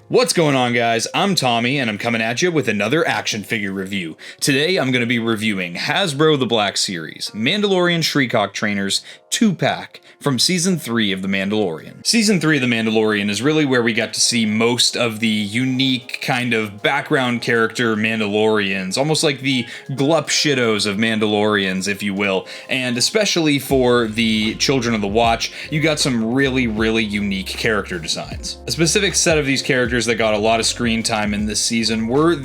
What's going on, guys? I'm Tommy, and I'm coming at you with another action figure review. Today, I'm going to be reviewing Hasbro The Black Series, Mandalorian Shriek-Hawk Trainers 2-pack from Season 3 of The Mandalorian. Season 3 of The Mandalorian is really where we got to see most of the unique kind of background character Mandalorians, almost like the glup shittos of Mandalorians, if you will, and especially for the Children of the Watch, you got some really, really unique character designs. A specific set of these characters that got a lot of screen time in this season were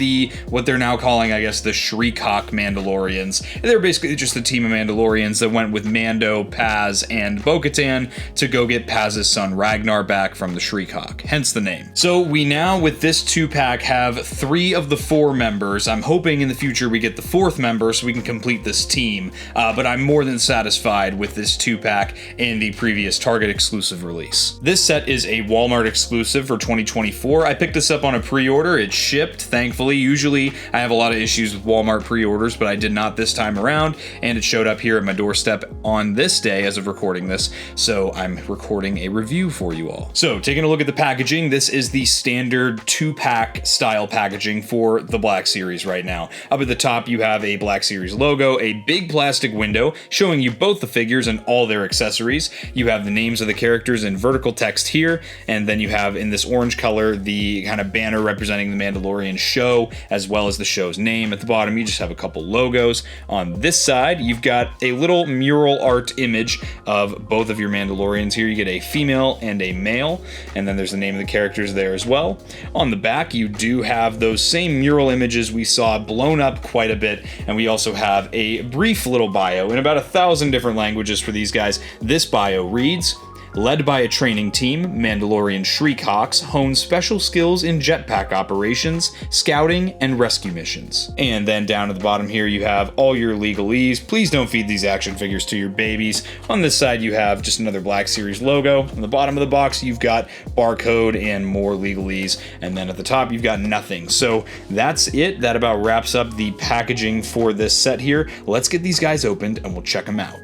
what they're now calling, I guess, the Shriek-Hawk Mandalorians. They're basically just a team of Mandalorians that went with Mando, Paz, and Bo-Katan to go get Paz's son Ragnar back from the Shriek-Hawk, hence the name. So we now, with this 2-pack, have 3 of the 4 members. I'm hoping in the future we get the 4th member so we can complete this team, but I'm more than satisfied with this 2-pack in the previous Target exclusive release. This set is a Walmart exclusive for 2024. I picked this up on a pre-order. It shipped, thankfully. Usually I have a lot of issues with Walmart pre-orders, but I did not this time around, and it showed up here at my doorstep on this day as of recording this, so I'm recording a review for you all. So, taking a look at the packaging, this is the standard 2-pack style packaging for the Black Series right now. Up at the top, you have a Black Series logo, a big plastic window showing you both the figures and all their accessories. You have the names of the characters in vertical text here, and then you have in this orange color the kind of banner representing the Mandalorian show, as well as the show's name. At the bottom, you just have a couple logos. On this side, you've got a little mural art image of both of your Mandalorians here. You get a female and a male, and then there's the name of the characters there as well. On the back, you do have those same mural images we saw blown up quite a bit, and we also have a brief little bio in about 1,000 different languages for these guys. This bio reads, "Led by a training team, Mandalorian Shriek-Hawks hone special skills in jetpack operations, scouting, and rescue missions." And then down at the bottom here, you have all your legalese. Please don't feed these action figures to your babies. On this side, you have just another Black Series logo. On the bottom of the box, you've got barcode and more legalese. And then at the top, you've got nothing. So that's it. That about wraps up the packaging for this set here. Let's get these guys opened and we'll check them out.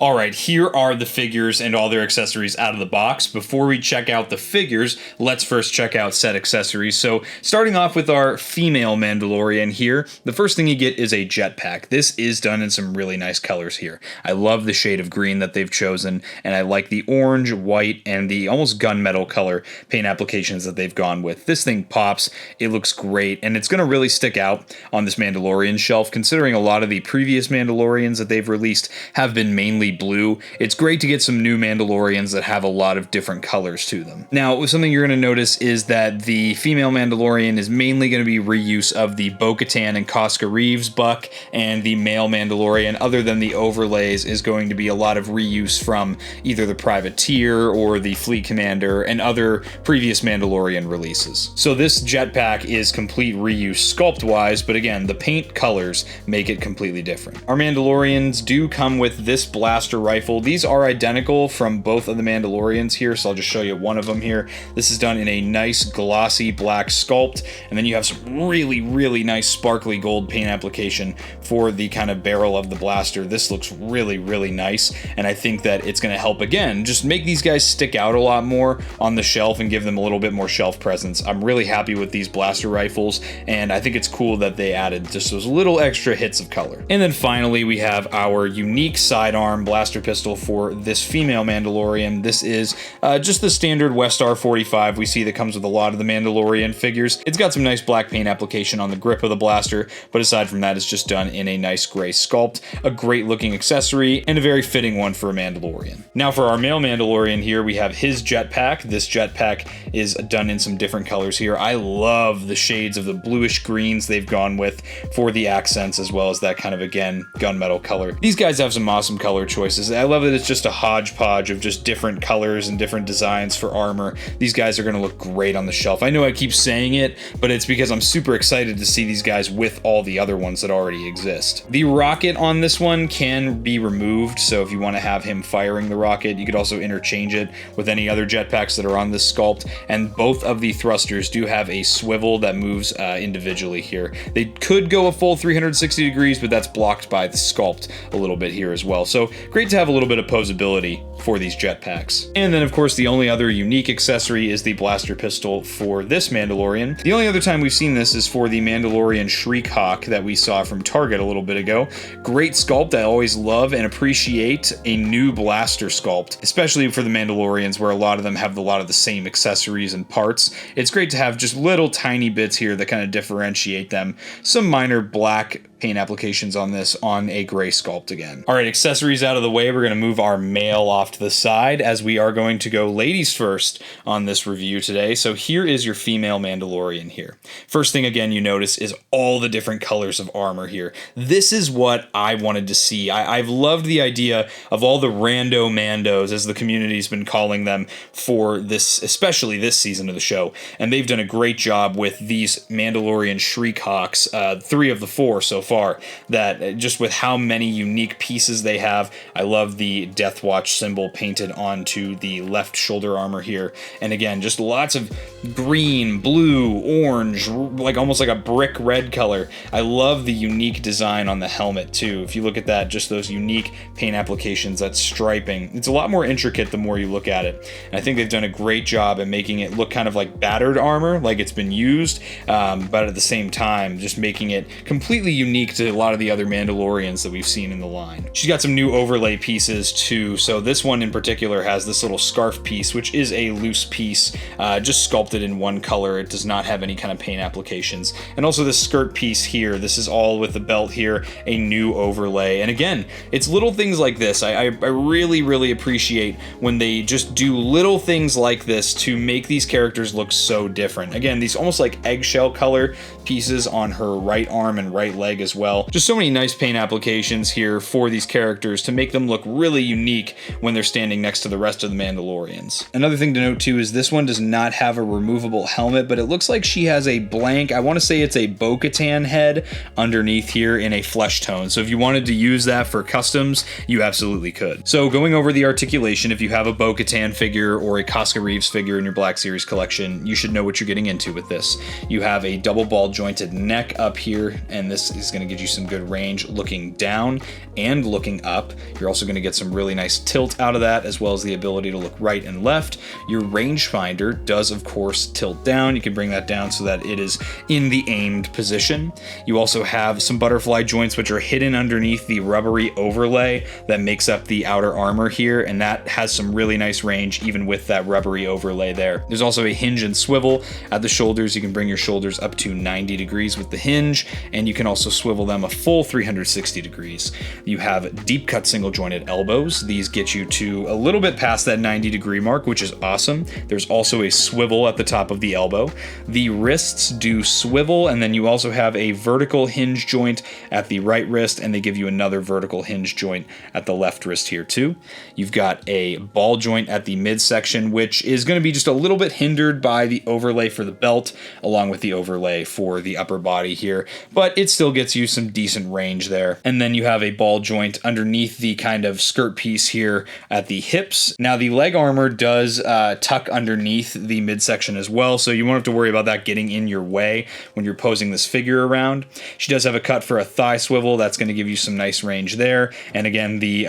Alright, here are the figures and all their accessories out of the box. Before we check out the figures, let's first check out set accessories. So, starting off with our female Mandalorian here, the first thing you get is a jetpack. This is done in some really nice colors here. I love the shade of green that they've chosen, and I like the orange, white, and the almost gunmetal color paint applications that they've gone with. This thing pops, it looks great, and it's going to really stick out on this Mandalorian shelf, considering a lot of the previous Mandalorians that they've released have been mainly blue. It's great to get some new Mandalorians that have a lot of different colors to them. Now, something you're going to notice is that the female Mandalorian is mainly going to be reuse of the Bo-Katan and Koska Reeves buck, and the male Mandalorian, other than the overlays, is going to be a lot of reuse from either the Privateer or the Fleet Commander and other previous Mandalorian releases. So this jetpack is complete reuse sculpt-wise, but again, the paint colors make it completely different. Our Mandalorians do come with this blaster rifle. These are identical from both of the Mandalorians here, so I'll just show you one of them here. This is done in a nice glossy black sculpt, and then you have some really, really nice sparkly gold paint application for the kind of barrel of the blaster. This looks really, really nice, and I think that it's going to help, again, just make these guys stick out a lot more on the shelf and give them a little bit more shelf presence. I'm really happy with these blaster rifles, and I think it's cool that they added just those little extra hits of color. And then finally, we have our unique sidearm blaster pistol for this female Mandalorian. This is just the standard Westar 45 we see that comes with a lot of the Mandalorian figures. It's got some nice black paint application on the grip of the blaster, but aside from that, it's just done in a nice gray sculpt, a great looking accessory, and a very fitting one for a Mandalorian. Now for our male Mandalorian here, we have his jetpack. This jetpack is done in some different colors here. I love the shades of the bluish greens they've gone with for the accents, as well as that kind of, again, gunmetal color. These guys have some awesome color choices choices. I love that it's just a hodgepodge of just different colors and different designs for armor. These guys are going to look great on the shelf. I know I keep saying it, but it's because I'm super excited to see these guys with all the other ones that already exist. The rocket on this one can be removed, so if you want to have him firing the rocket, you could also interchange it with any other jetpacks that are on this sculpt, and both of the thrusters do have a swivel that moves individually here. They could go a full 360 degrees, but that's blocked by the sculpt a little bit here as well. So great to have a little bit of posability for these jetpacks. And then of course the only other unique accessory is the blaster pistol for this Mandalorian. The only other time we've seen this is for the Mandalorian Shriek-Hawk that we saw from Target a little bit ago. Great sculpt. I always love and appreciate a new blaster sculpt, especially for the Mandalorians where a lot of them have a lot of the same accessories and parts. It's great to have just little tiny bits here that kind of differentiate them. Some minor black paint applications on this on a gray sculpt again. All right, accessories out of the way. We're going to move our male off to the side as we are going to go ladies first on this review today. So here is your female Mandalorian here. First thing again you notice is all the different colors of armor here. This is what I wanted to see. I've loved the idea of all the rando mandos, as the community's been calling them, for this, especially this season of the show. And they've done a great job with these Mandalorian Shriek-Hawks, 3 of the 4 so far, that just with how many unique pieces they have. I love the Death Watch symbol painted onto the left shoulder armor here. And again, just lots of green, blue, orange, like almost like a brick red color. I love the unique design on the helmet too. If you look at that, just those unique paint applications, that striping, it's a lot more intricate the more you look at it. And I think they've done a great job at making it look kind of like battered armor, like it's been used, but at the same time, just making it completely unique to a lot of the other Mandalorians that we've seen in the line. She's got some new overlay pieces too. So this one in particular has this little scarf piece, which is a loose piece, just sculpted in one color. It does not have any kind of paint applications. And also this skirt piece here, this is all with the belt here, a new overlay. And again, it's little things like this. I really, really appreciate when they just do little things like this to make these characters look so different. Again, these almost like eggshell color pieces on her right arm and right leg as well. Just so many nice paint applications here for these characters to make them look really unique when they're standing next to the rest of the Mandalorians. Another thing to note too is this one does not have a removable helmet, but it looks like she has a blank, I want to say it's a Bo-Katan head underneath here in a flesh tone. So if you wanted to use that for customs, you absolutely could. So going over the articulation, if you have a Bo-Katan figure or a Casca Reeves figure in your Black Series collection, you should know what you're getting into with this. You have a double ball jointed neck up here, and this is going to give you some good range looking down and looking up. You're also going to get some really nice tilt out of that, as well as the ability to look right and left. Your rangefinder does of course tilt down. You can bring that down so that it is in the aimed position. You also have some butterfly joints which are hidden underneath the rubbery overlay that makes up the outer armor here, and that has some really nice range even with that rubbery overlay there. There's also a hinge and swivel at the shoulders. You can bring your shoulders up to 90 degrees with the hinge, and you can also swivel them a full 360 degrees. You have deep cut single jointed elbows. These get you to a little bit past that 90 degree mark, which is awesome. There's also a swivel at the top of the elbow. The wrists do swivel, and then you also have a vertical hinge joint at the right wrist, and they give you another vertical hinge joint at the left wrist here too. You've got a ball joint at the midsection, which is going to be just a little bit hindered by the overlay for the belt, along with the overlay for the upper body here, but it still gets you some decent range there. And then you have a ball joint underneath the kind of skirt piece here at the hips. Now the leg armor does tuck underneath the midsection as well, so you won't have to worry about that getting in your way when you're posing this figure around. She does have a cut for a thigh swivel. That's going to give you some nice range there. And again, the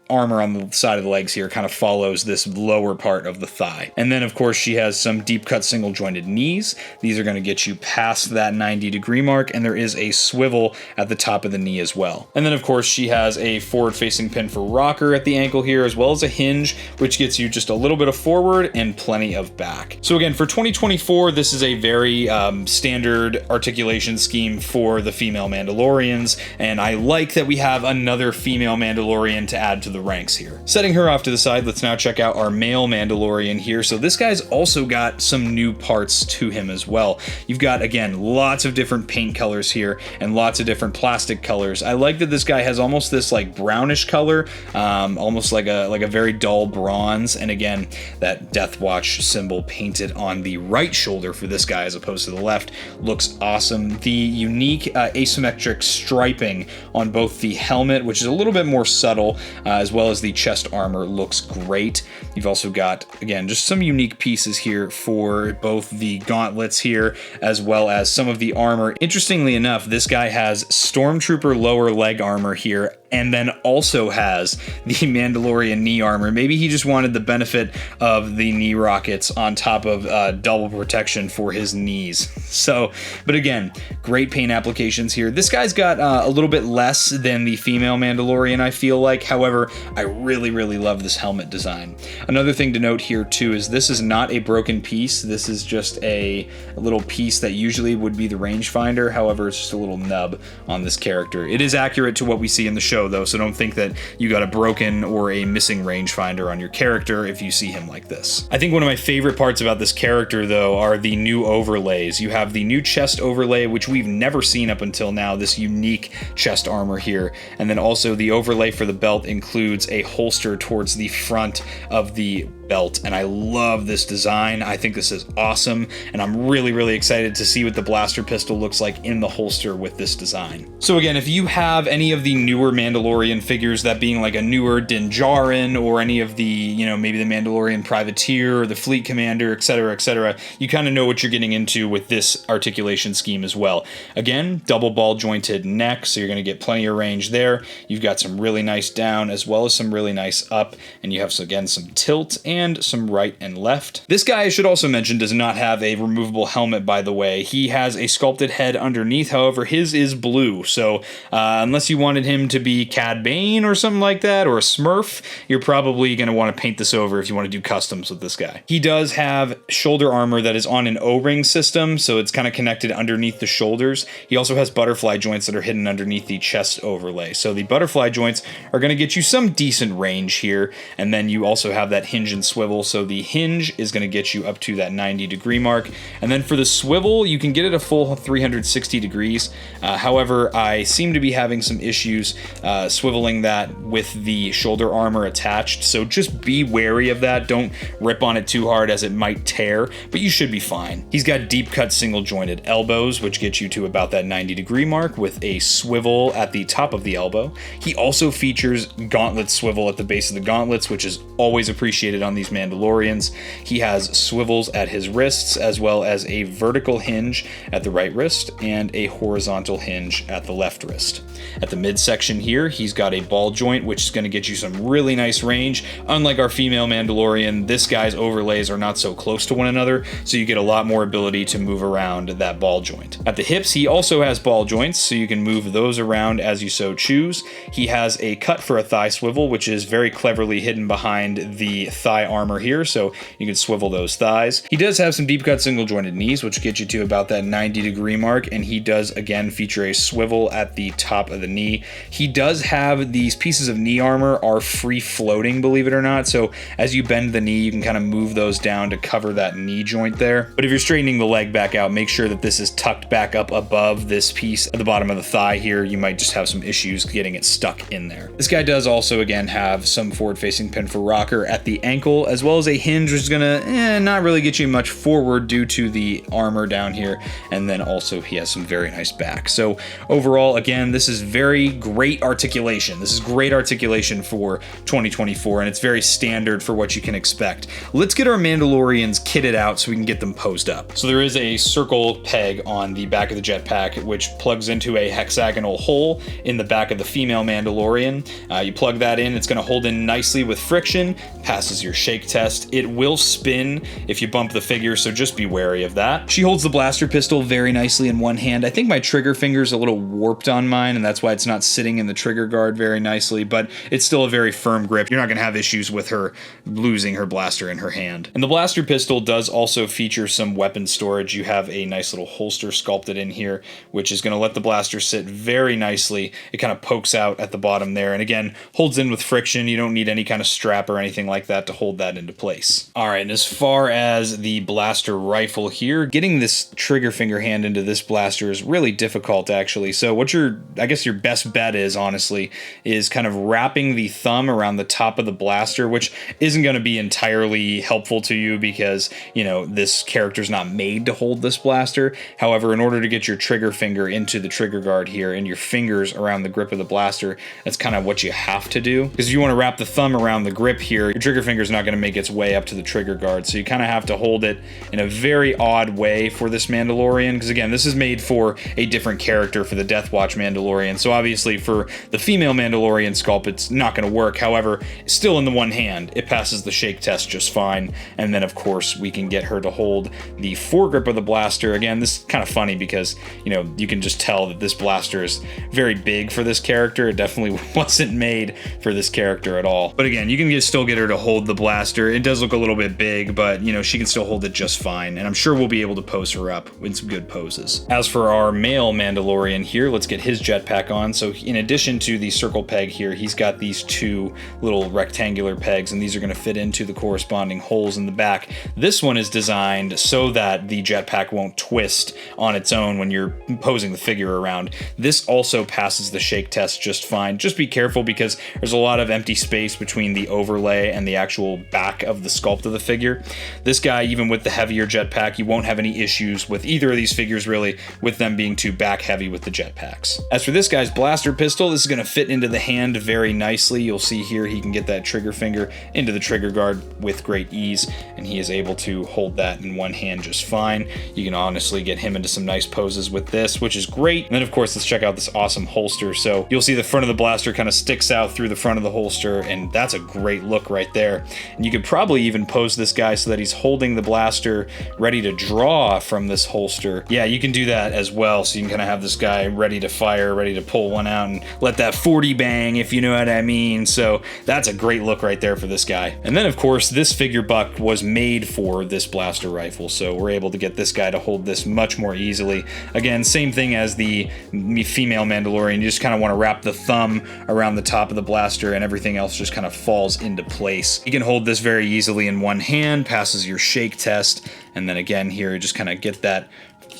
armor on the side of the legs here kind of follows this lower part of the thigh. And then of course she has some deep cut single jointed knees. These are going to get you past that 90 degree mark, and there is a swivel at the top of the knee as well. And then of course she has a forward facing pin for rocker at the ankle here, as well as a hinge, which gets you just a little bit of forward and plenty of back. So again, for 2024, this is a very standard articulation scheme for the female Mandalorians, and I like that we have another female Mandalorian to add to the ranks here. Setting her off to the side, let's now check out our male Mandalorian here. So this guy's also got some new parts to him as well. You've got, again, lots of different paint colors here and lots lots of different plastic colors. I like that this guy has almost this like brownish color, almost like a very dull bronze, and again, that Death Watch symbol painted on the right shoulder for this guy as opposed to the left looks awesome. The unique asymmetric striping on both the helmet, which is a little bit more subtle, as well as the chest armor looks great. You've also got, again, just some unique pieces here for both the gauntlets here, as well as some of the armor. Interestingly enough, this guy has Stormtrooper lower leg armor here, and then also has the Mandalorian knee armor. Maybe he just wanted the benefit of the knee rockets on top of double protection for his knees. So, but again, great paint applications here. This guy's got a little bit less than the female Mandalorian, I feel like. However, I really, really love this helmet design. Another thing to note here too is this is not a broken piece. This is just a little piece that usually would be the rangefinder. However, it's just a little nub on this character. It is accurate to what we see in the show though, so don't think that you got a broken or a missing rangefinder on your character if you see him like this. I think one of my favorite parts about this character though are the new overlays. You have the new chest overlay, which we've never seen up until now, this unique chest armor here, and then also the overlay for the belt includes a holster towards the front of the belt, and I love this design. I think this is awesome, and I'm really, really excited to see what the blaster pistol looks like in the holster with this design. So again, if you have any of the newer Mandalorian figures, that being like a newer Din Djarin or any of the, you know, maybe the Mandalorian Privateer or the Fleet Commander, etc., you kind of know what you're getting into with this articulation scheme as well. Again, double ball jointed neck, so you're going to get plenty of range there. You've got some really nice down as well as some really nice up, and you have, so again, some tilt and some right and left. This guy, I should also mention, does not have a removable helmet, by the way. He has a sculpted head underneath, however, his is blue, so unless you wanted him to be Cad Bane or something like that, or a Smurf, you're probably going to want to paint this over if you want to do customs with this guy. He does have shoulder armor that is on an O-ring system, so it's kind of connected underneath the shoulders. He also has butterfly joints that are hidden underneath the chest overlay, so the butterfly joints are going to get you some decent range here, and then you also have that hinge and swivel, so the hinge is going to get you up to that 90-degree mark, and then for the swivel, you can get it a full 360 degrees. However, I seem to be having some issues swiveling that with the shoulder armor attached, so just be wary of that. Don't rip on it too hard as it might tear, but you should be fine. He's got deep cut single jointed elbows, which get you to about that 90-degree mark with a swivel at the top of the elbow. He also features gauntlet swivel at the base of the gauntlets, which is always appreciated on these Mandalorians. He has swivels at his wrists, as well as a vertical hinge at the right wrist and a horizontal hinge at the left wrist. At the midsection here, he's got a ball joint, which is going to get you some really nice range. Unlike our female Mandalorian, this guy's overlays are not so close to one another, so you get a lot more ability to move around that ball joint. At the hips, he also has ball joints, so you can move those around as you so choose. He has a cut for a thigh swivel, which is very cleverly hidden behind the thigh armor here, so you can swivel those thighs. He does have some deep cut single jointed knees, which get you to about that 90-degree mark, and he does again feature a swivel at the top of the knee. He does have these pieces of knee armor are free floating, believe it or not, so as you bend the knee, you can kind of move those down to cover that knee joint there. But if you're straightening the leg back out, make sure that this is tucked back up above this piece at the bottom of the thigh here. You might just have some issues getting it stuck in there. This guy does also again have some forward-facing pin for rocker at the ankle, as well as a hinge, which is gonna not really get you much forward due to the armor down here, and then also he has some very nice back. So overall, again, this is very great articulation. This is great articulation for 2024, and it's very standard for what you can expect. Let's get our Mandalorians kitted out so we can get them posed up. So there is a circle peg on the back of the jetpack, which plugs into a hexagonal hole in the back of the female Mandalorian. You plug that in, it's gonna hold in nicely with friction, passes your shake test. It will spin if you bump the figure, so just be wary of that. She holds the blaster pistol very nicely in one hand. I think my trigger finger's a little warped on mine, and that's why it's not sitting in the trigger guard very nicely, but it's still a very firm grip. You're not going to have issues with her losing her blaster in her hand. And the blaster pistol does also feature some weapon storage. You have a nice little holster sculpted in here, which is going to let the blaster sit very nicely. It kind of pokes out at the bottom there, and again, holds in with friction. You don't need any kind of strap or anything like that to hold that into place. All right, and as far as the blaster rifle here, getting this trigger finger hand into this blaster is really difficult, actually. So what I guess your best bet is, honestly, is kind of wrapping the thumb around the top of the blaster, which isn't going to be entirely helpful to you because, you know, this character's not made to hold this blaster. However, in order to get your trigger finger into the trigger guard here and your fingers around the grip of the blaster, that's kind of what you have to do. Because if you want to wrap the thumb around the grip here, your trigger finger is not going to make its way up to the trigger guard. So you kind of have to hold it in a very odd way for this Mandalorian. Because again, this is made for a different character, for the Death Watch Mandalorian. So obviously for the female Mandalorian sculpt, it's not going to work. However, still in the one hand, it passes the shake test just fine. And then of course we can get her to hold the foregrip of the blaster. Again, this is kind of funny because, you know, you can just tell that this blaster is very big for this character. It definitely wasn't made for this character at all. But again, you can still get her to hold the blaster. It does look a little bit big, but you know, she can still hold it just fine. And I'm sure we'll be able to pose her up in some good poses. As for our male Mandalorian here, let's get his jetpack on. So in addition to the circle peg here, he's got these two little rectangular pegs, and these are going to fit into the corresponding holes in the back. This one is designed so that the jetpack won't twist on its own when you're posing the figure around. This also passes the shake test just fine. Just be careful because there's a lot of empty space between the overlay and the actual back of the sculpt of the figure. This guy, even with the heavier jetpack, you won't have any issues with either of these figures really, with them being too back heavy with the jetpacks. As for this guy's blaster pistol, this is going to fit into the hand very nicely. You'll see here he can get that trigger finger into the trigger guard with great ease, and he is able to hold that in one hand just fine. You can honestly get him into some nice poses with this, which is great. And then of course, let's check out this awesome holster. So you'll see the front of the blaster kind of sticks out through the front of the holster, and that's a great look right there. And you could probably even pose this guy so that he's holding the blaster ready to draw from this holster. Yeah, you can do that as well. So you can kind of have this guy ready to fire, ready to pull one out and let that 40 bang, if you know what I mean. So that's a great look right there for this guy. And then of course, this figure buck was made for this blaster rifle. So we're able to get this guy to hold this much more easily. Again, same thing as the female Mandalorian. You just kind of want to wrap the thumb around the top of the blaster and everything else just kind of falls into place. You can hold this very easily in one hand, passes your shake test, and then again here, just kind of get that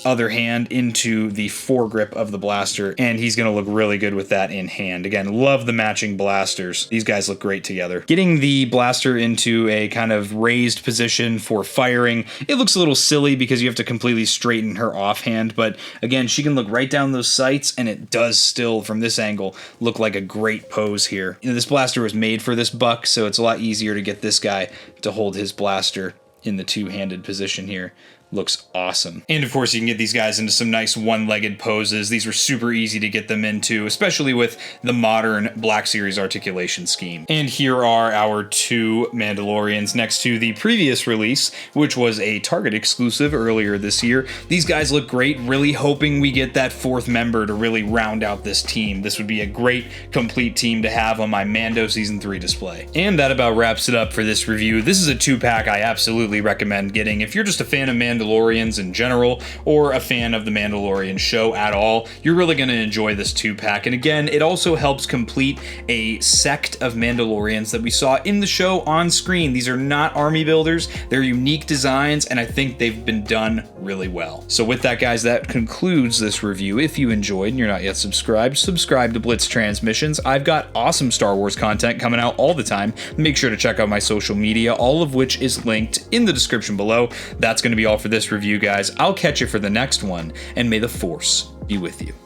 other hand into the foregrip of the blaster, and he's going to look really good with that in hand. Again, love the matching blasters. These guys look great together. Getting the blaster into a kind of raised position for firing, it looks a little silly because you have to completely straighten her offhand, but again, she can look right down those sights, and it does still, from this angle, look like a great pose here. You know, this blaster was made for this buck, so it's a lot easier to get this guy to hold his blaster in the two-handed position here. Looks awesome. And of course, you can get these guys into some nice one-legged poses. These were super easy to get them into, especially with the modern Black Series articulation scheme. And here are our two Mandalorians next to the previous release, which was a Target exclusive earlier this year. These guys look great, really hoping we get that fourth member to really round out this team. This would be a great complete team to have on my Mando Season 3 display. And that about wraps it up for this review. This is a two-pack I absolutely recommend getting. If you're just a fan of Mandalorians in general, or a fan of the Mandalorian show at all, you're really going to enjoy this two-pack. And again, it also helps complete a sect of Mandalorians that we saw in the show on screen. These are not army builders, they're unique designs, and I think they've been done really well. So with that, guys, that concludes this review. If you enjoyed and you're not yet subscribed, subscribe to Blitz Transmissions. I've got awesome Star Wars content coming out all the time. Make sure to check out my social media, all of which is linked in the description below. That's going to be all for this review, guys. I'll catch you for the next one, and may the Force be with you.